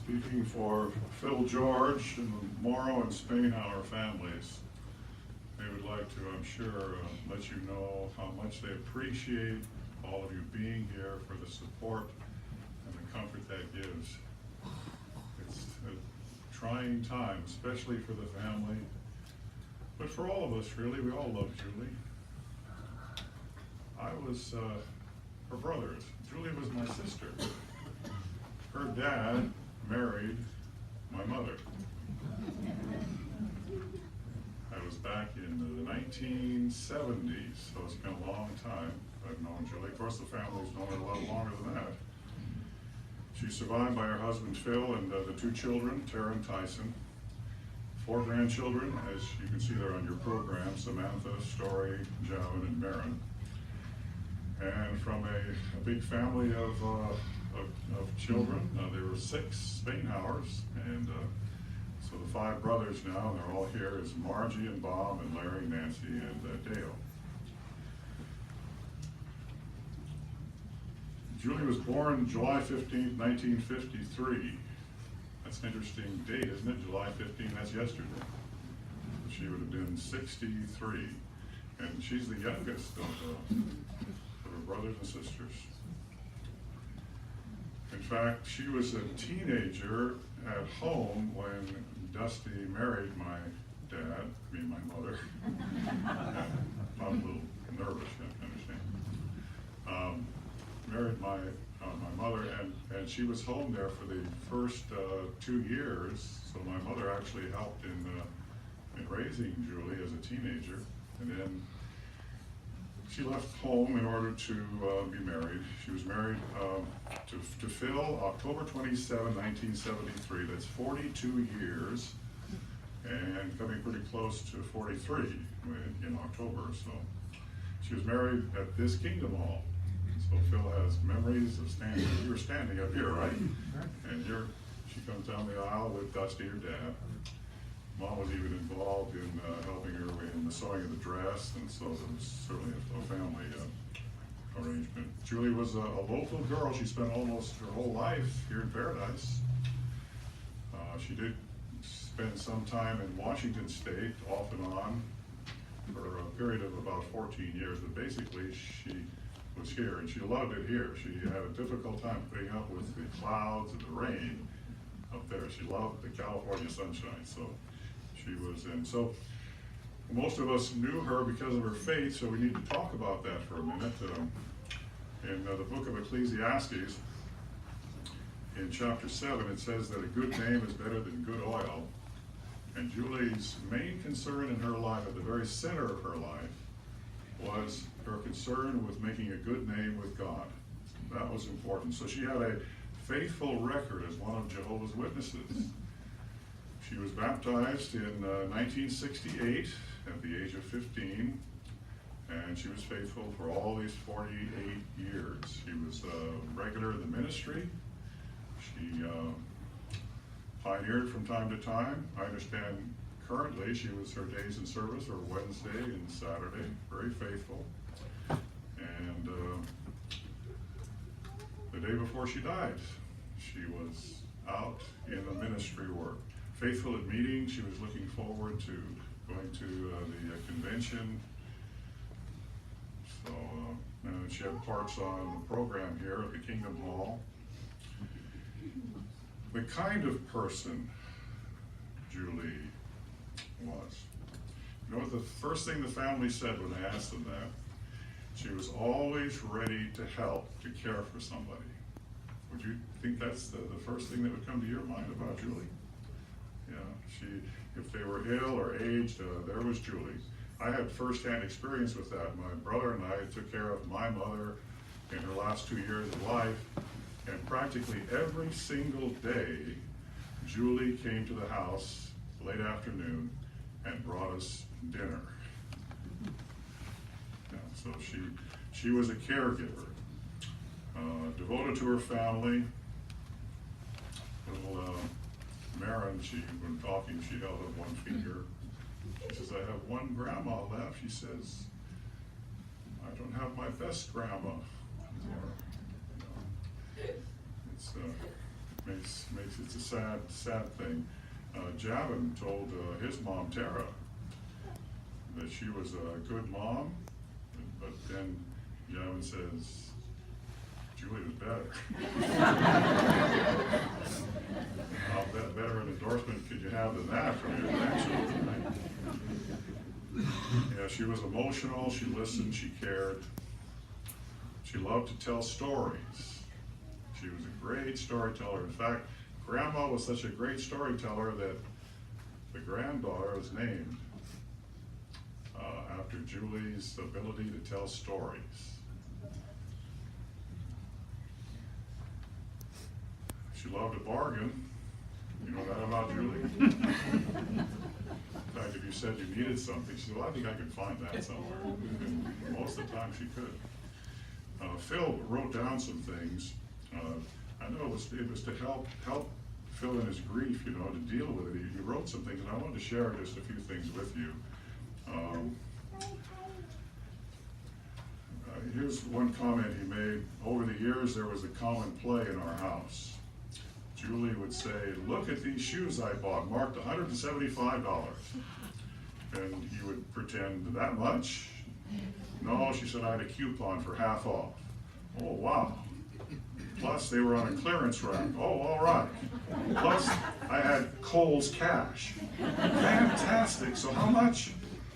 Speaking for Phil George and the Morrow and Spainhower families, they would like to, I'm sure, let you know how much they appreciate all of you being here for the support and the comfort that gives. It's a trying time, especially for the family, but for all of us, really. We all love Julie. I was her brother. Julie was my sister. Her dad married my mother. I was back in the 1970s, so it's been a long time I've known Julie. Of course, the family's known her a lot longer than that. She's survived by her husband Phil and the two children, Tara and Tyson. 4 grandchildren, as you can see there on your program, Samantha, Story, Javin, and Marin. And from a big family of children. There were 6 Spainhowers, and so the 5 brothers now, and they're all here, is Margie and Bob and Larry, Nancy, and Dale. Julie was born July 15th, 1953. That's an interesting date, isn't it? July 15th, that's yesterday. She would have been 63, and she's the youngest of her brothers and sisters. In fact, she was a teenager at home when Dusty married my dad, my mother. I'm a little nervous, you understand. Married my mother, and she was home there for the first 2 years, so my mother actually helped in raising Julie as a teenager, and then she left home in order to be married. She was married to Phil October 27, 1973. That's 42 years, and coming pretty close to 43 in October. So she was married at this Kingdom Hall. So Phil has memories of standing. You were standing up here, right? And she comes down the aisle with Dusty, her dad. Mom was even involved in helping her in the sewing of the dress, and so there was certainly a family arrangement. Julie was a local girl. She spent almost her whole life here in Paradise. She did spend some time in Washington State, off and on, for a period of about 14 years, but basically she was here, and she loved it here. She had a difficult time putting up with the clouds and the rain up there. She loved the California sunshine, so she was in. So most of us knew her because of her faith, so we need to talk about that for a minute. In the book of Ecclesiastes, in chapter 7, it says that a good name is better than good oil. And Julie's main concern in her life, at the very center of her life, was her concern with making a good name with God. That was important. So she had a faithful record as one of Jehovah's Witnesses. She was baptized in 1968 at the age of 15, and she was faithful for all these 48 years. She was regular in the ministry. She pioneered from time to time. I understand currently her days in service are Wednesday and Saturday, very faithful. And the day before she died, she was out in the ministry work. Faithful at meetings. She was looking forward to going to the convention. So she had parts on the program here at the Kingdom Hall. The kind of person Julie was. You know what the first thing the family said when I asked them that? She was always ready to help, to care for somebody. Would you think that's the first thing that would come to your mind about Julie? Yeah, if they were ill or aged, there was Julie. I had firsthand experience with that. My brother and I took care of my mother in her last 2 years of life, and practically every single day, Julie came to the house late afternoon and brought us dinner. Yeah, so she was a caregiver, devoted to her family. Little Marin, when talking, she held up one finger. She says, "I have one grandma left." She says, "I don't have my best grandma." Or, it's makes it's a sad thing. Javin told his mom Tara that she was a good mom, but then Javin says Julie was better. How better an endorsement could you have than that from your grandchildren, right? Yeah, she was emotional, she listened, she cared. She loved to tell stories. She was a great storyteller. In fact, Grandma was such a great storyteller that the granddaughter was named after Julie's ability to tell stories. She loved a bargain. You know that about Julie? In fact, if you said you needed something, she said, well, I think I can find that somewhere. And most of the time she could. Phil wrote down some things. I know it was to help Phil in his grief, to deal with it. He wrote some things, and I wanted to share just a few things with you. Here's one comment he made. Over the years, there was a common play in our house. Julie would say, look at these shoes I bought, marked $175. And he would pretend, that much? No, she said, I had a coupon for half off. Oh, wow. Plus, they were on a clearance rack. Oh, all right. Plus, I had Kohl's cash. Fantastic. So how much?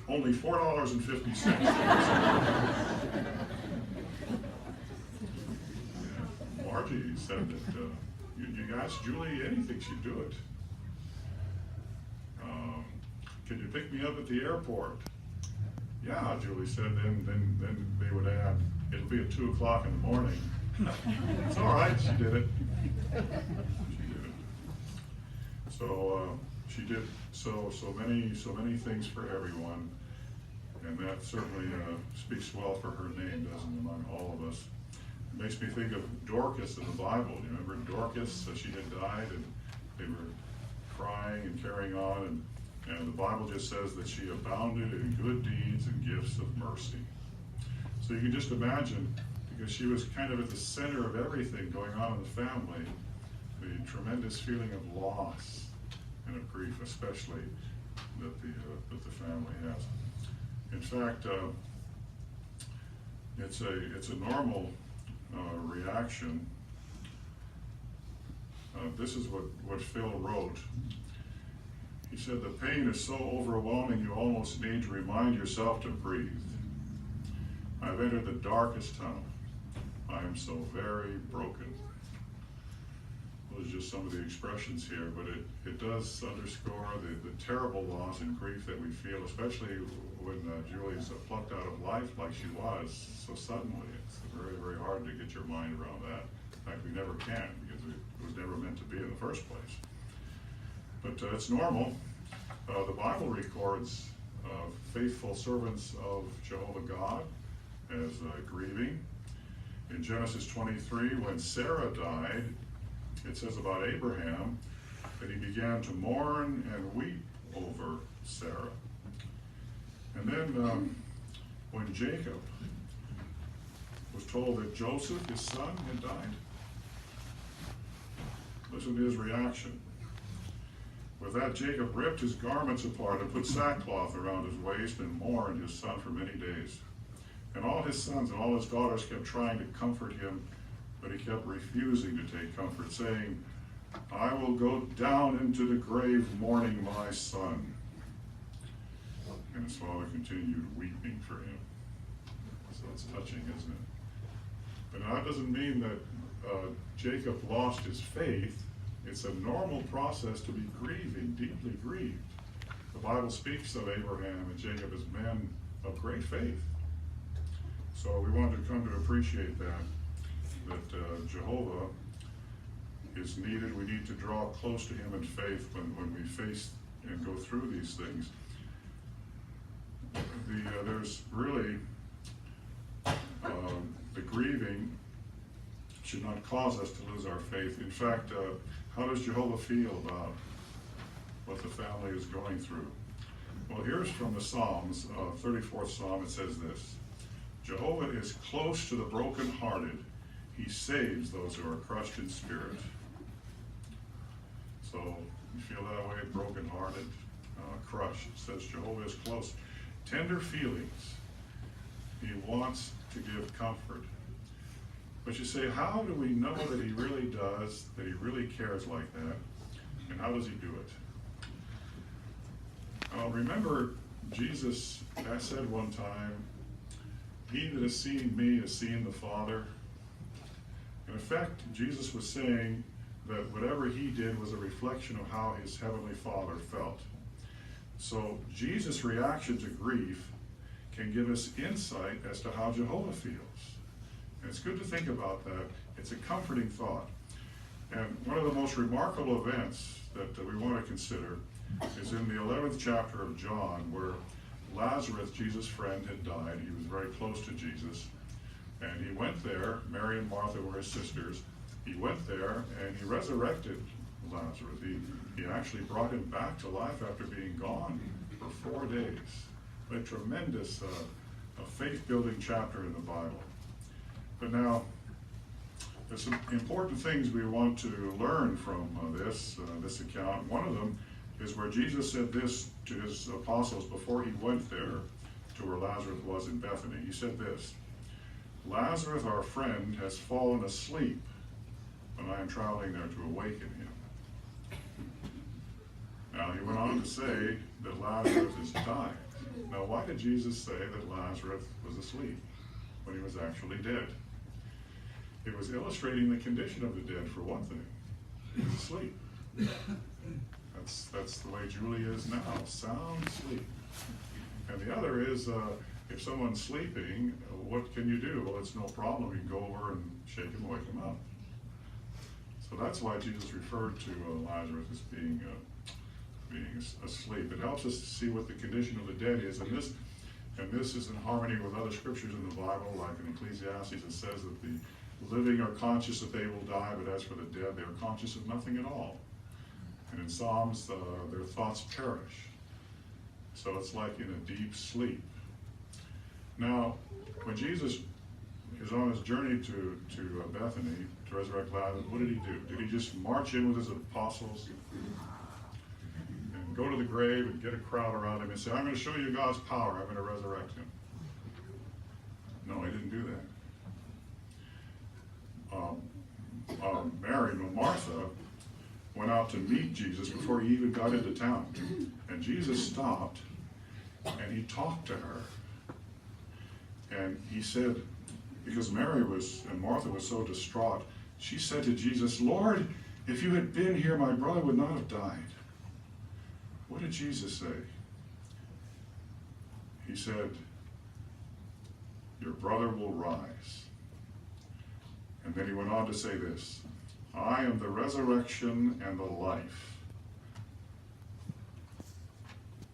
Only $4.50. Margie said that you ask Julie anything, she'd do it. Can you pick me up at the airport? Yeah, Julie said, then they would add, it'll be at 2 o'clock in the morning. It's all right, she did it. She did it. So she did so many things for everyone, and that certainly speaks well for her name, doesn't it, among all of us. It makes me think of Dorcas in the Bible. You remember Dorcas? She had died, and they were crying and carrying on, and the Bible just says that she abounded in good deeds and gifts of mercy. So you can just imagine, because she was kind of at the center of everything going on in the family, the tremendous feeling of loss and of grief, especially that the family has. In fact, it's a normal reaction. This is what Phil wrote. He said, the pain is so overwhelming you almost need to remind yourself to breathe. I've entered the darkest tunnel. I am so very broken. Those are just some of the expressions here, but it does underscore the terrible loss and grief that we feel, especially when Julie's plucked out of life like she was so suddenly. It's very, very hard to get your mind around that. In fact, we never can, because it was never meant to be in the first place. But it's normal. The Bible records faithful servants of Jehovah God as grieving. In Genesis 23, when Sarah died, it says about Abraham that he began to mourn and weep over Sarah. And then when Jacob was told that Joseph, his son, had died, listen to his reaction. With that, Jacob ripped his garments apart and put sackcloth around his waist and mourned his son for many days. And all his sons and all his daughters kept trying to comfort him, but he kept refusing to take comfort, saying, I will go down into the grave mourning my son. And his father continued weeping for him. So it's touching, isn't it? But now that doesn't mean that Jacob lost his faith. It's a normal process to be grieving, deeply grieved. The Bible speaks of Abraham and Jacob as men of great faith. So we want to come to appreciate that Jehovah is needed. We need to draw close to him in faith when we face and go through these things. There's really, the grieving should not cause us to lose our faith. In fact, how does Jehovah feel about what the family is going through? Well, here's from the Psalms, 34th Psalm, it says this: Jehovah is close to the brokenhearted. He saves those who are crushed in spirit. So you feel that way, brokenhearted, crushed. It says Jehovah is close. Tender feelings. He wants to give comfort. But you say, how do we know that he really does, that he really cares like that? And how does he do it? Remember, Jesus said one time, he that has seen me has seen the Father. In effect, Jesus was saying that whatever he did was a reflection of how his heavenly Father felt. So Jesus' reaction to grief can give us insight as to how Jehovah feels. And it's good to think about that. It's a comforting thought. And one of the most remarkable events that we want to consider is in the 11th chapter of John, where Lazarus, Jesus' friend, had died. He was very close to Jesus. And he went there. Mary and Martha were his sisters. He went there and he resurrected Lazarus. He actually brought him back to life after being gone for 4 days. A tremendous faith-building chapter in the Bible. But now, there's some important things we want to learn from this account. One of them is where Jesus said this to his apostles before he went there to where Lazarus was in Bethany. He said this, Lazarus, our friend, has fallen asleep, but I am traveling there to awaken him. Now, he went on to say that Lazarus is dying. Now, why did Jesus say that Lazarus was asleep when he was actually dead? It was illustrating the condition of the dead, for one thing. He was asleep. That's the way Julie is now, sound sleep. And the other is, if someone's sleeping, what can you do? Well, it's no problem. You can go over and shake him, wake him up. So that's why Jesus referred to Lazarus as being asleep. It helps us to see what the condition of the dead is. And this is in harmony with other scriptures in the Bible, like in Ecclesiastes, it says that the living are conscious that they will die, but as for the dead, they are conscious of nothing at all. And in Psalms, their thoughts perish. So it's like in a deep sleep. Now, when Jesus is on his journey to Bethany to resurrect Lazarus, what did he do? Did he just march in with his apostles and go to the grave and get a crowd around him and say, I'm going to show you God's power, I'm going to resurrect him? No, he didn't do that. Martha went out to meet Jesus before he even got into town. And Jesus stopped and he talked to her. And he said, because Martha was so distraught, she said to Jesus, Lord, if you had been here, my brother would not have died. What did Jesus say? He said, your brother will rise. And then he went on to say this, I am the resurrection and the life.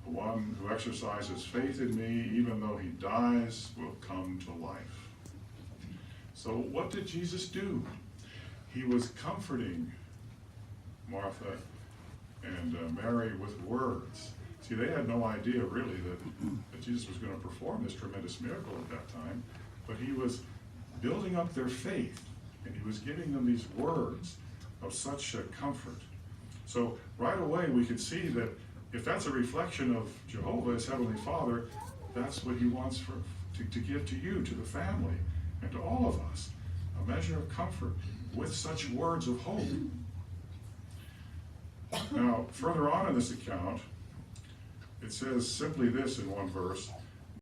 The one who exercises faith in me, even though he dies, will come to life. So what did Jesus do? He was comforting Martha and Mary with words. See, they had no idea really that Jesus was going to perform this tremendous miracle at that time, but he was building up their faith. And he was giving them these words of such comfort. So right away we can see that if that's a reflection of Jehovah, his heavenly Father, that's what he wants to give to you, to the family, and to all of us. A measure of comfort with such words of hope. Now, further on in this account, it says simply this in one verse,